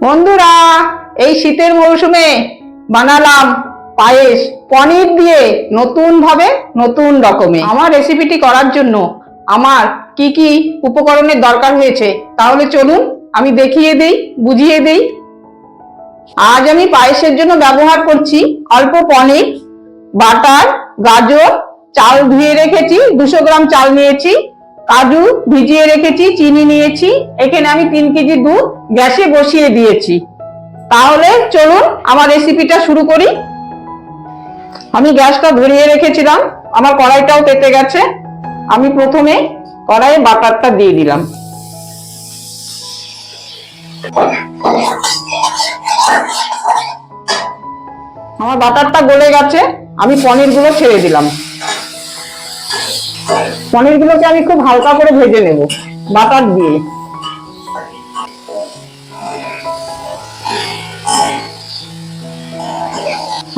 বন্ধুরা, এই শীতের মৌসুমে বানালাম পায়েস পনির দিয়ে নতুন ভাবে নতুন রকমে। আমার রেসিপিটি করার জন্য আমার কি কি উপকরণের দরকার হয়েছে তাহলে চলুন আমি দেখিয়ে দেই, বুঝিয়ে দেই। আজ আমি পায়েসের জন্য ব্যবহার করছি অল্প পনির, বাটার, গাজর, চাল ধুয়ে রেখেছি 200 গ্রাম চাল নিয়েছি, কাজু ভিজিয়ে রেখেছি, চিনি নিয়েছি। এখানে আমি 3 কেজি দুধ গ্যাসে বসিয়ে দিয়েছি। তাহলে চলুন আমার রেসিপিটা শুরু করি। আমি গ্যাসটা ধরিয়ে রেখেছিলাম, আমার কড়াইটাও তেতে গেছে। আমি প্রথমে কড়াইয়ে বাটারটা দিয়ে দিলাম। আমার বাটারটা গলে গেছে, আমি পনিরগুলো ছেড়ে দিলাম। পনিরগুলোকে আমি খুব হালকা করে ভেজে নেব বাটার দিয়ে।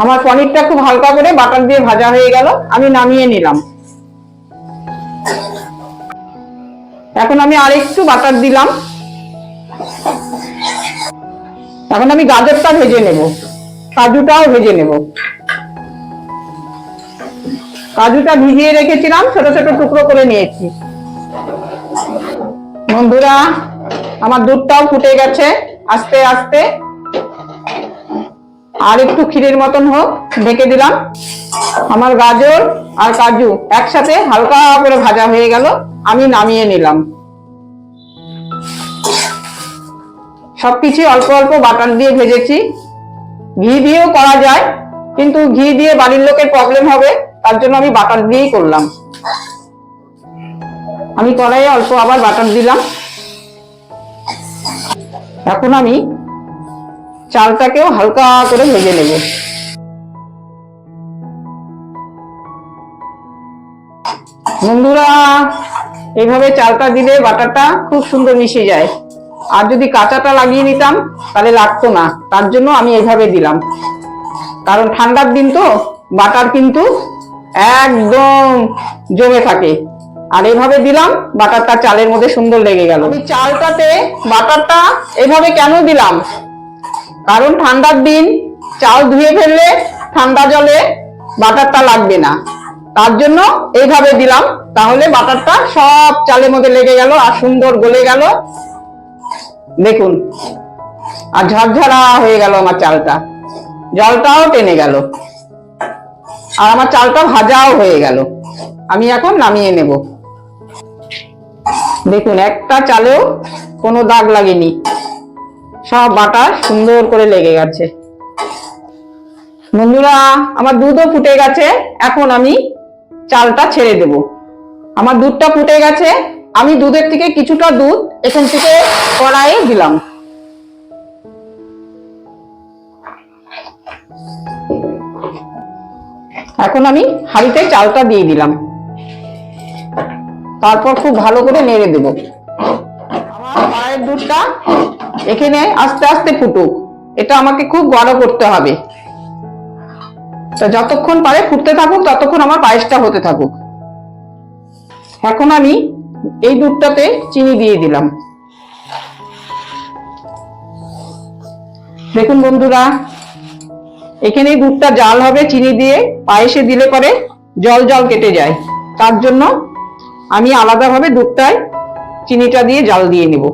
আমার পনিরটা খুব হালকা করে বাটার দিয়ে ভাজা হয়ে গেল, আমি নামিয়ে নিলাম। এখন আমি আরেকটু বাটার দিলাম। এখন আমি গাজরটা ভেজে নেব, কাজুটাও ভেজে নেব। কাজুটা ভিজিয়ে রেখেছিলাম, ছোট ছোট টুকরো করে নিয়েছি। বন্ধুরা, আমার দুধটাও ফুটে গেছে আস্তে আস্তে। আর একটু ক্ষীরের মতন হোক, ঢেকে দিলাম। আমার গাজর আর কাজু একসাথে হালকা করে ভাজা হয়ে গেল, আমি নামিয়ে নিলাম। সবকিছু অল্প অল্প বাটার দিয়ে ভেজেছি। ঘি দিয়েও করা যায়, কিন্তু ঘি দিয়ে বাড়ির লোকের প্রবলেম হবে, তার জন্য আমি বাটার দিয়েই করলাম। আমি কড়াইয়ে অল্প আবার বাটার দিলাম। এখন আমি চালটাকেও হালকা করে ভেজে নেব। বন্ধুরা, এইভাবে চালটা দিলে বাটারটা খুব সুন্দর মিশে যায়। আর যদি কাঁচাটা লাগিয়ে নিতাম তাহলে লাগতো না, তার জন্য আমি এইভাবে দিলাম। কারণ ঠান্ডার দিন তো বাটার কিন্তু একদম জমে থাকে। আর এইভাবে দিলাম, বাটারটা চালের মধ্যে সুন্দর লেগে গেল। আমি চালটাতে বাটারটা এইভাবে কেন দিলাম, কারণ ঠান্ডার দিন চাল ধুয়ে ফেললে ঠান্ডা জলে বাটারটা লাগবে না, তার জন্য এইভাবে দিলাম। তাহলে বাটারটা সব চালের মধ্যে লেগে গেল আর সুন্দর গলে গেল। দেখুন, আর ঝরঝরা হয়ে গেল আমার চালটা, জলটাও টেনে গেল, আর আমার চালটা ভাজাও হয়ে গেল। আমি এখন নামিয়ে নেব। দেখুন, একটা চালেও কোনো দাগ লাগেনি, সব বাটার সুন্দর করে লেগে গেছে। বন্ধুরা, আমার দুধও ফুটে গেছে, এখন আমি চালটা ছেড়ে দেব। আমার দুধটা ফুটে গেছে, আমি দুধের থেকে কিছুটা দুধ এখান থেকে কড়াইয়ে দিলাম। এখন আমি হাঁড়িতে চালটা দিয়ে দিলাম, তারপর খুব ভালো করে নেড়ে দেব। আমার কড়াইয়ের দুধটা এখানে আস্তে আস্তে ফুটুক, এটা আমাকে খুব বড় করতে হবে। তো যতক্ষণ পারে ফুটতে থাকুক, ততক্ষণ আমার পায়েসটা হতে থাকুক। এখন আমি এই দুধটাতে চিনি দিয়ে দিলাম। দেখুন বন্ধুরা, এখানে দুধটা জাল হবে চিনি দিয়ে। পায়েসে দিলে পরে জল জল কেটে যায়, তার জন্য আমি আলাদাভাবে দুধটায় চিনিটা দিয়ে জাল দিয়ে নেব।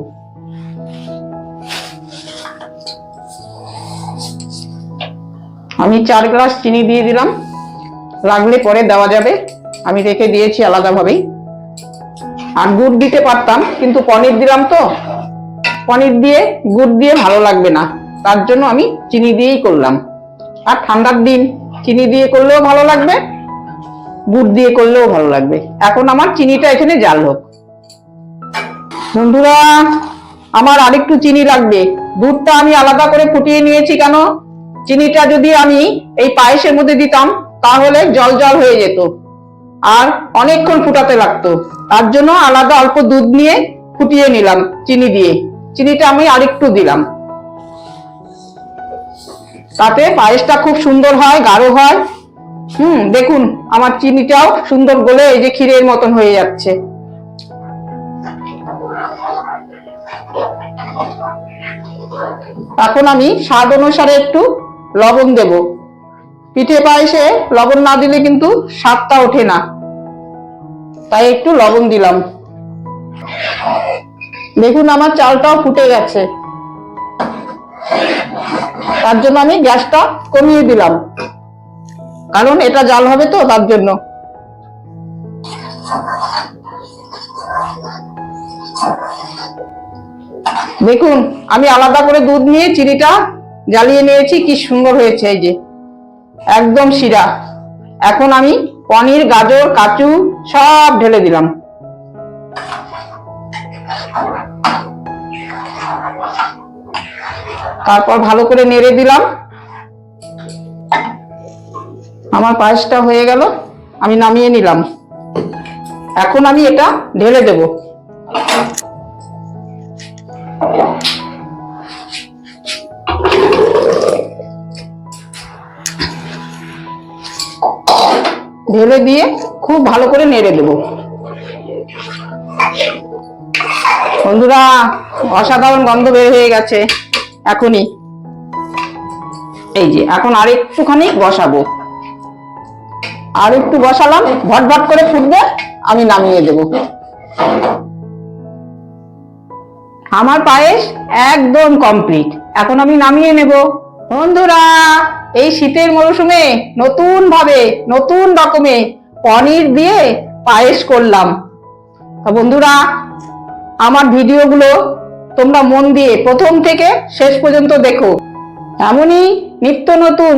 আমি 4 গ্লাস চিনি দিয়ে দিলাম, লাগলে পরে দেওয়া যাবে, আমি রেখে দিয়েছি আলাদাভাবেই। আর গুড় দিতে পারতাম, কিন্তু পনির দিলাম তো, পনির দিয়ে গুড় দিয়ে ভালো লাগবে না, তার জন্য আমি চিনি দিয়েই করলাম। আর ঠান্ডার দিন চিনি দিয়ে করলেও ভালো লাগবে, গুড় দিয়ে করলেও ভালো লাগবে। এখন আমার চিনিটা এখানে জাল হোক। বন্ধুরা, আমার আরেকটু চিনি লাগবে। দুধটা আমি আলাদা করে ফুটিয়ে নিয়েছি, কেন চিনিটা যদি আমি এই পায়েসের মধ্যে দিতাম তাহলে জল জল হয়ে যেত আর অনেকক্ষণ ফুটাতে লাগতো। তার জন্য আলাদা অল্প দুধ নিয়ে ফুটিয়ে নিলাম চিনি দিয়ে। চিনিটা আমি আরেকটু দিলাম, তাতে পায়েসটা খুব সুন্দর হয়, গাঢ় হয়। দেখুন, আমার চিনিটাও সুন্দর গলে এই যে ক্ষীরের মতন হয়ে যাচ্ছে। এখন আমি স্বাদ অনুসারে একটু লবণ দেব। পিঠে পায়েসে লবণ না দিলে কিন্তু স্বাদটা ওঠে না, তাই একটু লবণ দিলাম। দেখুন আমার চালটাও ফুটে গেছে, তার জন্য আমি গ্যাসটা কমিয়ে দিলাম, কারণ এটা জাল হবে তো তার জন্য। দেখুন আমি আলাদা করে দুধ নিয়ে চিনিটা জ্বালিয়ে নিয়েছি, কি সুন্দর হয়েছে, এই যে একদম শিরা। এখন আমি পনির, গাজর, কাজু সব ঢেলে দিলাম। তারপর ভালো করে নেড়ে দিলাম। আমার পায়েসটা হয়ে গেল, আমি নামিয়ে নিলাম। এখন আমি এটা ঢেলে দেব। ঢেলে দিয়ে খুব ভালো করে নেড়ে দেব। বন্ধুরা অসাধারণ গন্ধ বের হয়ে গেছে এখনই। এই যে এখন আর একটুখানি বসাবো, আর একটু বসালাম, ভটভট করে ফুটবে, আমি নামিয়ে দেব। আমার পায়েস একদম কমপ্লিট, এখন আমি নামিয়ে নেব। বন্ধুরা এই শীতের মরশুমে নতুন ভাবে, নতুন রকমে পনির দিয়ে পায়েস করলাম। বন্ধুরা আমার ভিডিওগুলো তোমরা মন দিয়ে প্রথম থেকে শেষ পর্যন্ত দেখো। এমনই নিত্য নতুন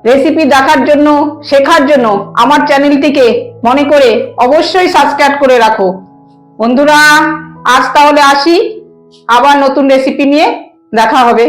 রেসিপি দেখার জন্য, শেখার জন্য আমার চ্যানেলটিকে মনে করে অবশ্যই সাবস্ক্রাইব করে রাখো। বন্ধুরা আজ তাহলে আসি, আবার নতুন রেসিপি নিয়ে দেখা হবে।